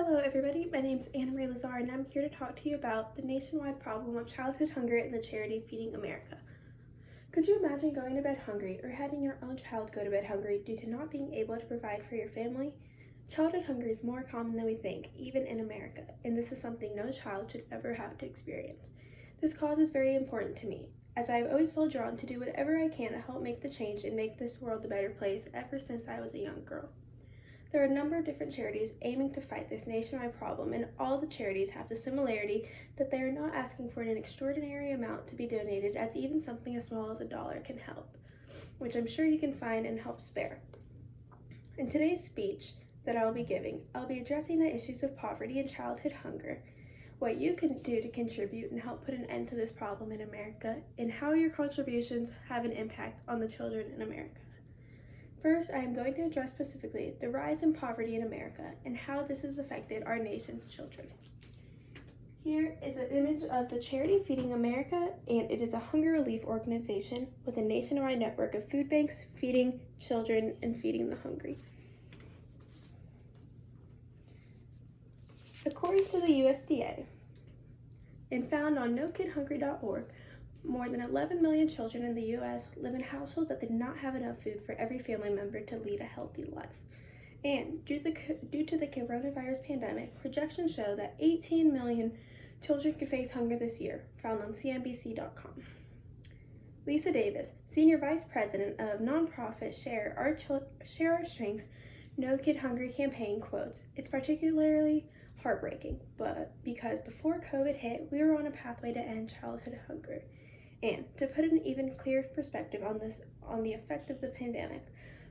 Hello everybody, my name is Anna Marie Lazar and I'm here to talk to you about the nationwide problem of childhood hunger and the charity Feeding America. Could you imagine going to bed hungry or having your own child go to bed hungry due to not being able to provide for your family? Childhood hunger is more common than we think, even in America, and this is something no child should ever have to experience. This cause is very important to me, as I have always felt drawn to do whatever I can to help make the change and make this world a better place ever since I was a young girl. There are a number of different charities aiming to fight this nationwide problem, and all the charities have the similarity that they are not asking for an extraordinary amount to be donated, as even something as small as $1 can help, which I'm sure you can find and help spare. In today's speech that I will be giving, I'll be addressing the issues of poverty and childhood hunger, what you can do to contribute and help put an end to this problem in America, and how your contributions have an impact on the children in America. First, I am going to address specifically the rise in poverty in America and how this has affected our nation's children. Here is an image of the charity Feeding America, and it is a hunger relief organization with a nationwide network of food banks feeding children and feeding the hungry. According to the USDA, and found on NoKidHungry.org, more than 11 million children in the U.S. live in households that did not have enough food for every family member to lead a healthy life. And due to the coronavirus pandemic, projections show that 18 million children could face hunger this year, found on CNBC.com. Lisa Davis, Senior Vice President of nonprofit Share Our Strengths No Kid Hungry campaign, quotes, "It's particularly heartbreaking, but because before COVID hit, we were on a pathway to end childhood hunger." And to put an even clearer perspective on the effect of the pandemic,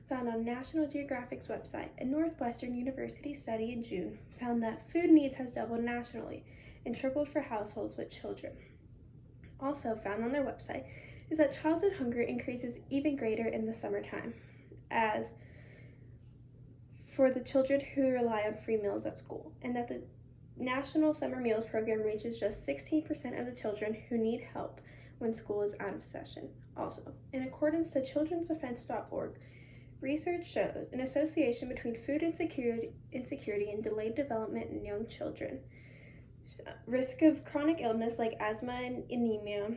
found on National Geographic's website, a Northwestern University study in June found that food needs has doubled nationally and tripled for households with children. Also found on their website is that childhood hunger increases even greater in the summertime, as for the children who rely on free meals at school, and that the National Summer Meals Program reaches just 16% of the children who need help when school is out of session. Also, in accordance to childrensdefense.org, research shows an association between food insecurity and delayed development in young children, risk of chronic illness like asthma and anemia,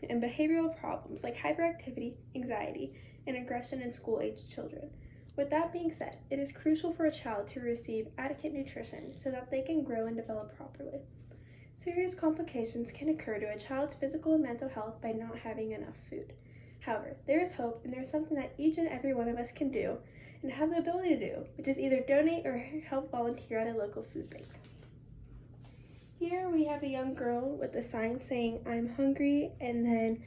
and behavioral problems like hyperactivity, anxiety, and aggression in school-aged children. With that being said, it is crucial for a child to receive adequate nutrition so that they can grow and develop properly. Serious complications can occur to a child's physical and mental health by not having enough food. However, there is hope, and there is something that each and every one of us can do and have the ability to do, which is either donate or help volunteer at a local food bank. Here we have a young girl with a sign saying, "I'm hungry," and then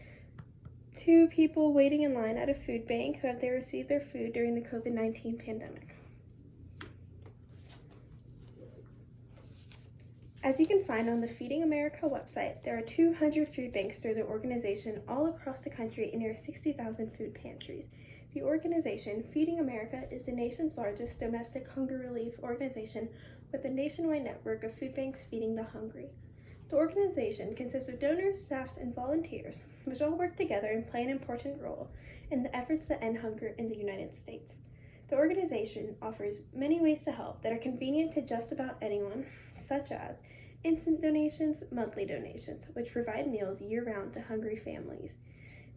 two people waiting in line at a food bank who have received their food during the COVID-19 pandemic. As you can find on the Feeding America website, there are 200 food banks through the organization all across the country and near 60,000 food pantries. The organization, Feeding America, is the nation's largest domestic hunger relief organization with a nationwide network of food banks feeding the hungry. The organization consists of donors, staffs, and volunteers, which all work together and play an important role in the efforts to end hunger in the United States. The organization offers many ways to help that are convenient to just about anyone, such as instant donations, monthly donations, which provide meals year-round to hungry families,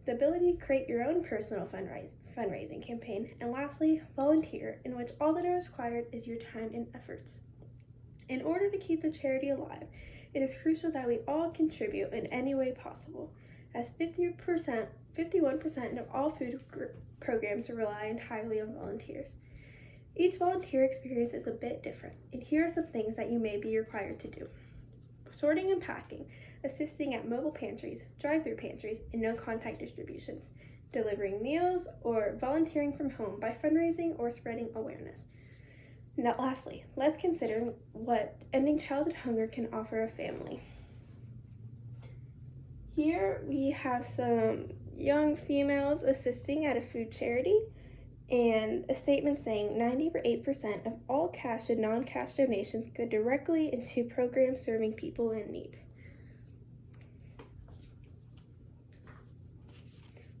the ability to create your own personal fundraising campaign, and lastly, volunteer, in which all that is required is your time and efforts. In order to keep the charity alive, it is crucial that we all contribute in any way possible, as 51% of all food programs rely entirely on volunteers. Each volunteer experience is a bit different, and here are some things that you may be required to do: sorting and packing, assisting at mobile pantries, drive-through pantries, and no-contact distributions, delivering meals, or volunteering from home by fundraising or spreading awareness. Now, lastly, let's consider what ending childhood hunger can offer a family. Here we have some young females assisting at a food charity, and a statement saying 98% of all cash and non-cash donations go directly into programs serving people in need.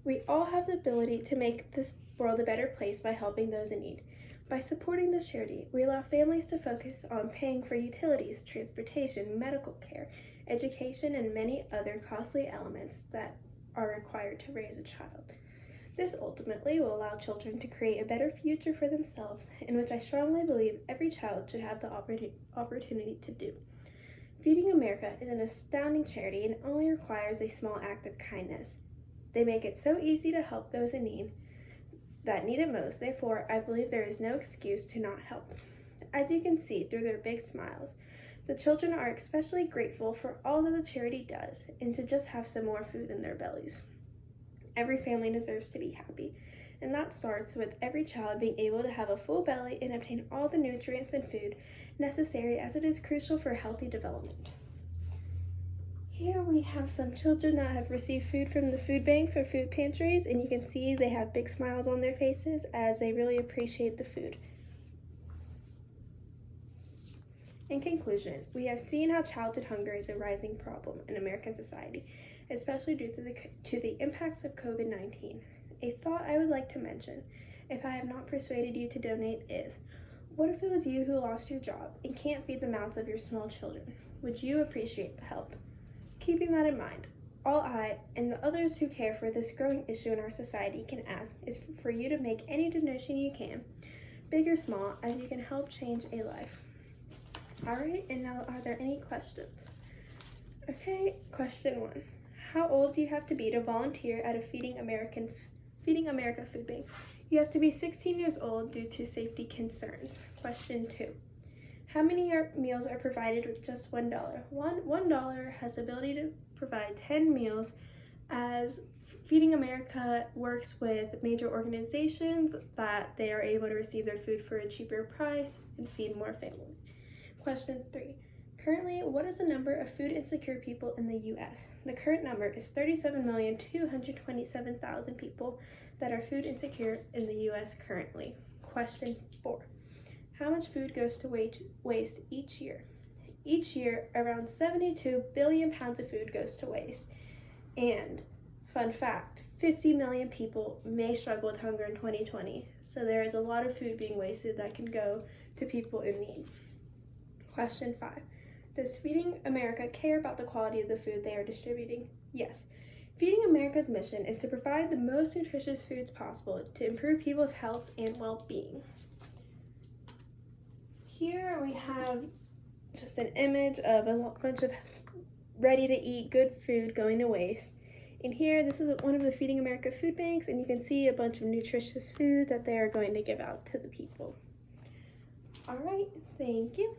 We all have the ability to make this world a better place by helping those in need. By supporting this charity, we allow families to focus on paying for utilities, transportation, medical care, education, and many other costly elements that are required to raise a child. This ultimately will allow children to create a better future for themselves, in which I strongly believe every child should have the opportunity to do. Feeding America is an astounding charity and only requires a small act of kindness. They make it so easy to help those in need that need it most. Therefore, I believe there is no excuse to not help. As you can see through their big smiles, the children are especially grateful for all that the charity does and to just have some more food in their bellies. Every family deserves to be happy, and that starts with every child being able to have a full belly and obtain all the nutrients and food necessary, as it is crucial for healthy development. Here we have some children that have received food from the food banks or food pantries, and you can see they have big smiles on their faces as they really appreciate the food. In conclusion, we have seen how childhood hunger is a rising problem in American society, especially due to the impacts of COVID-19. A thought I would like to mention, if I have not persuaded you to donate, is, what if it was you who lost your job and can't feed the mouths of your small children? Would you appreciate the help? Keeping that in mind, all I and the others who care for this growing issue in our society can ask is for you to make any donation you can, big or small, as you can help change a life. Alright, and now are there any questions? Okay, question 1. How old do you have to be to volunteer at a Feeding America food bank? You have to be 16 years old due to safety concerns. Question 2. How many meals are provided with just $1? $1 has the ability to provide 10 meals, as Feeding America works with major organizations that they are able to receive their food for a cheaper price and feed more families. Question 3. Currently, what is the number of food insecure people in the U.S.? The current number is 37,227,000 people that are food insecure in the U.S. currently. Question 4. How much food goes to waste each year? Each year, around 72 billion pounds of food goes to waste. And, fun fact, 50 million people may struggle with hunger in 2020, so there is a lot of food being wasted that can go to people in need. Question 5. Does Feeding America care about the quality of the food they are distributing? Yes. Feeding America's mission is to provide the most nutritious foods possible to improve people's health and well-being. Here we have just an image of a bunch of ready-to-eat good food going to waste. And here, this is one of the Feeding America food banks, and you can see a bunch of nutritious food that they are going to give out to the people. All right, thank you.